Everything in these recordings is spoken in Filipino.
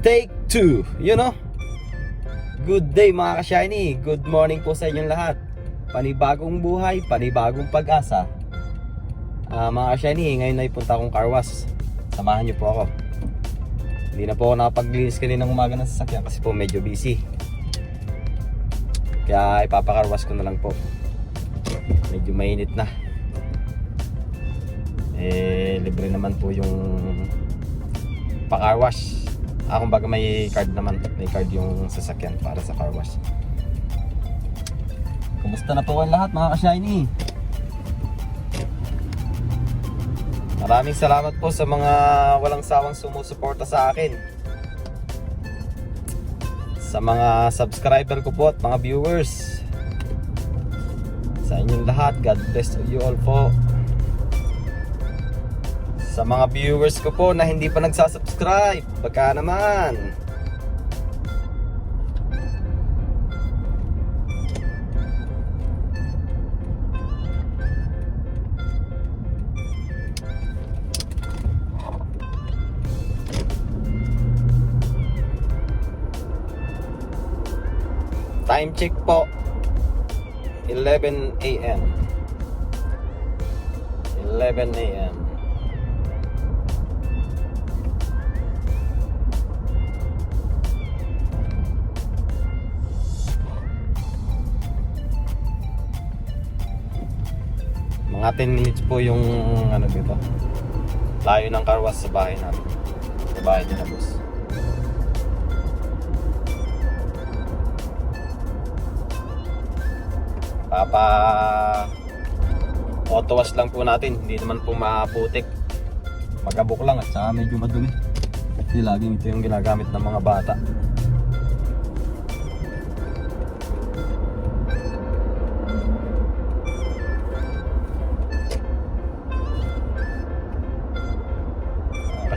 Take 2, you know. Good day mga ka-shiny. Good morning po sa inyong lahat. Panibagong buhay, panibagong pag-asa. Mga ka-shiny, ngayon ay punta akong car wash. Samahan niyo po ako. Hindi na po ako nakapaglinis kaninang umaga ng sasakyan kasi po medyo busy. Kaya ipapa-car wash ko na lang po. Medyo mainit na. Libre naman po yung pa-car wash. Kumbaga may card naman, may card yung sasakyan para sa car wash. Kumusta na po kayo lahat mga ka-shiny? Maraming salamat po sa mga walang sawang sumusuporta sa akin. Sa mga subscriber ko po at mga viewers. Sa inyong lahat, God bless you all po. Sa mga viewers ko po na hindi pa nagsasubscribe, baka naman. Time check po, 11 AM. 11 AM. Mga 10 minutes po yung ano dito. Layo ng car wash sa bahay namin. Sa bahay din na boss. Papa auto wash lang po natin. Hindi naman po maputik. Magabok lang at saka medyo madumi. Kasi laging ito yung ginagamit ng mga bata.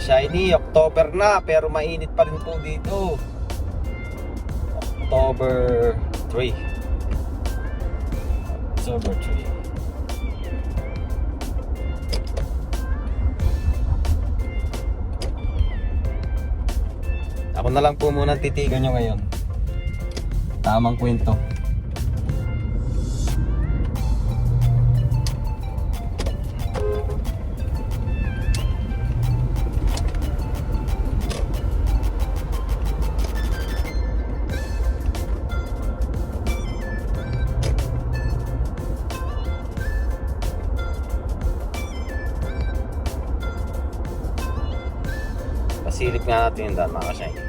Shiny, October na pero mainit pa rin po dito. October 3. October 3. Ako na lang po muna titigan nyo ngayon. Tamang kwento. Pasilip nga natin yung daan mga ka-shiny.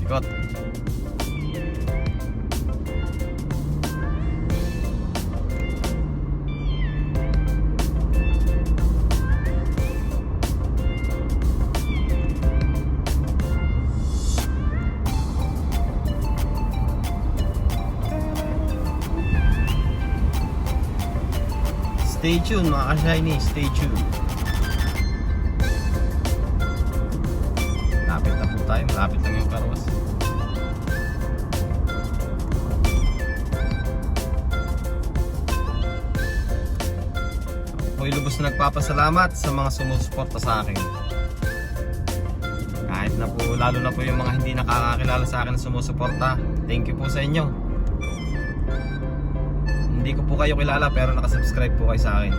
Ikot. Stay tuned mga ka-shiny, stay tuned. Lapit na po tayo, malapit lang yung car wash. Ako'y lubos na nagpapasalamat sa mga sumusuporta sa akin. Kahit na po, lalo na po yung mga hindi nakakakilala sa akin na sumusuporta. Thank you po sa inyo. Hindi ko po kayo kilala pero nakasubscribe po kayo sa akin.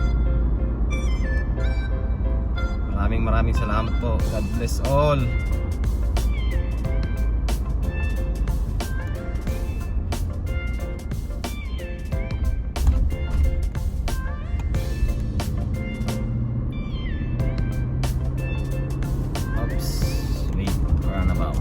Maraming salamat po. God bless all. Oops. Wait. Runabout.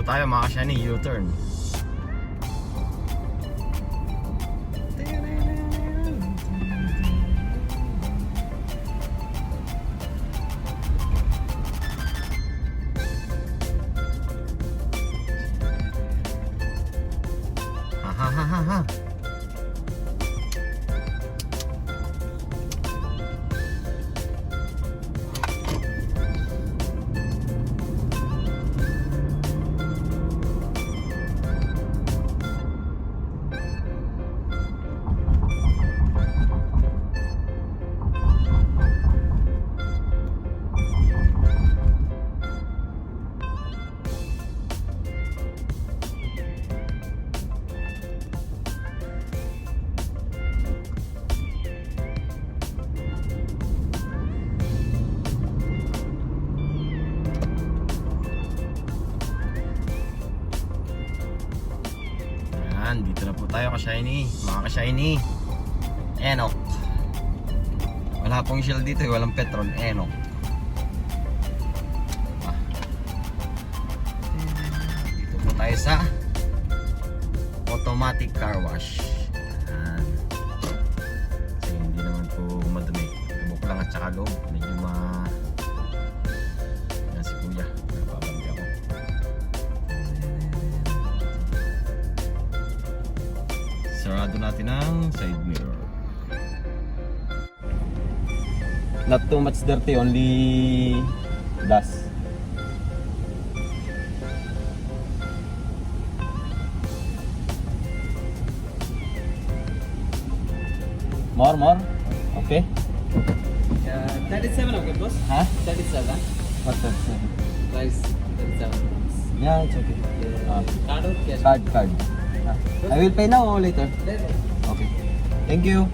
tayo mga ka-shiny, U-turn. Ha. Dito na po tayo ka-shiny, mga ka-shiny. Enok. Wala pong shell dito, walang petrol. Enok. Dito po tayo sa automatic car wash. Ayan. Kasi hindi naman po madumi. Tubok lang at saka loob. Medyo yan si kuya. Napabandi ako. Sarado natin ang side mirror. Not too much dirty, only dust. More? Okay. 37 okay, boss? Huh? 37. What's that? Price 37. Yeah, it's okay. Card or cash? Card. I will pay now or later? Later. Okay. Thank you.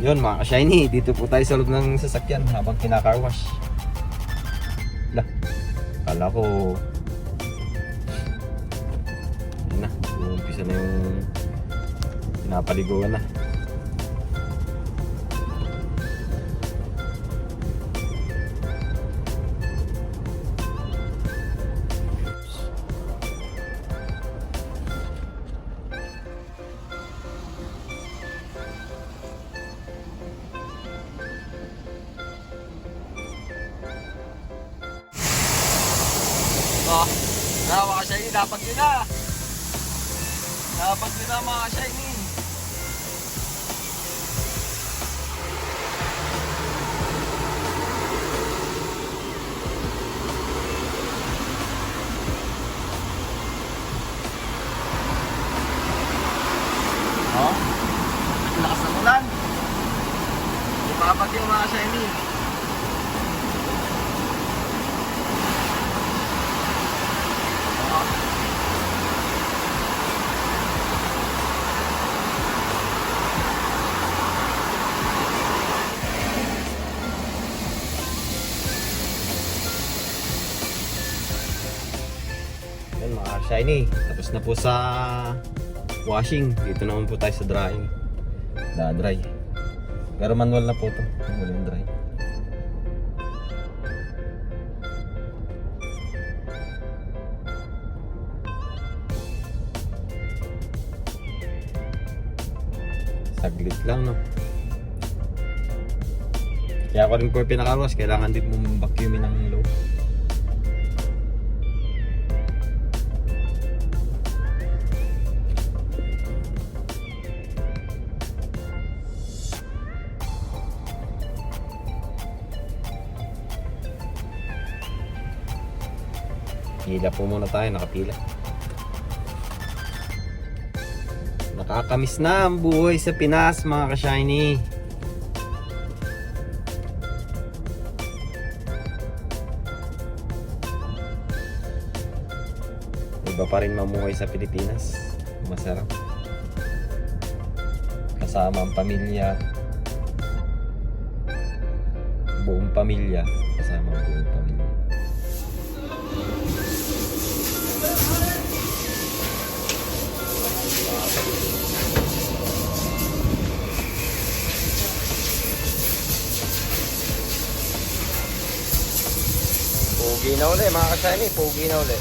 Yun mga ka-shiny, dito po tayo sa loob ng sasakyan habang kina-car wash. Lah, kala ko yun na, umpisa na yung pinapaliguan na. Mga ka-shiny, dapat yun na. Dapat yun na mga ka-shiny. Oh, lakas ng ulan. Dapat yung mga ka-shiny. Yan mga shiny, tapos na po sa washing. Dito naman po tayo sa drying. Dry. Pero manual na po ito. Walang dry. Saglit lang, no? Kaya ako rin po pinakawas. Kailangan din mong vacuumin ng low. Pila po muna tayo, nakapila. Nakakamiss na ang buhay sa Pinas mga ka-shiny. Iba pa rin mamuhay sa Pilipinas. Masarap. Kasama ang pamilya. Buong pamilya. Kasama ang buong pamilya. Pogi na uli mga ka-shiny, pogi na uli.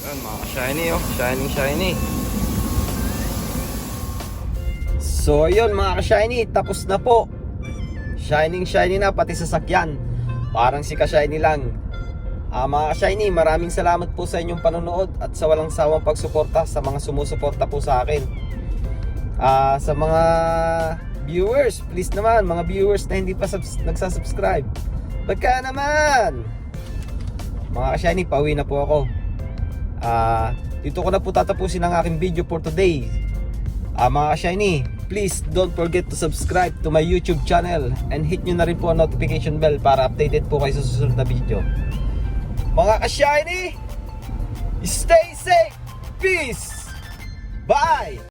Yan mga ka-shiny oh, shining shiny. So yun mga ka-shiny, tapos na po. Shining shiny na pati sasakyan. Parang si ka-shiny lang. Mga ka-shiny, maraming salamat po sa inyong panonood at sa walang sawang pagsuporta sa mga sumusuporta po sa akin. Sa mga viewers, please naman, mga viewers na hindi pa nagsasubscribe, baka naman. Mga ka-shiny, pauwi na po ako. Dito ko na po tatapusin ang aking video for today. Mga ka-shiny, please don't forget to subscribe to my YouTube channel and hit nyo na rin po ang notification bell para updated po kayo sa susunod na video. Mga ka-shiny, stay safe, peace, bye!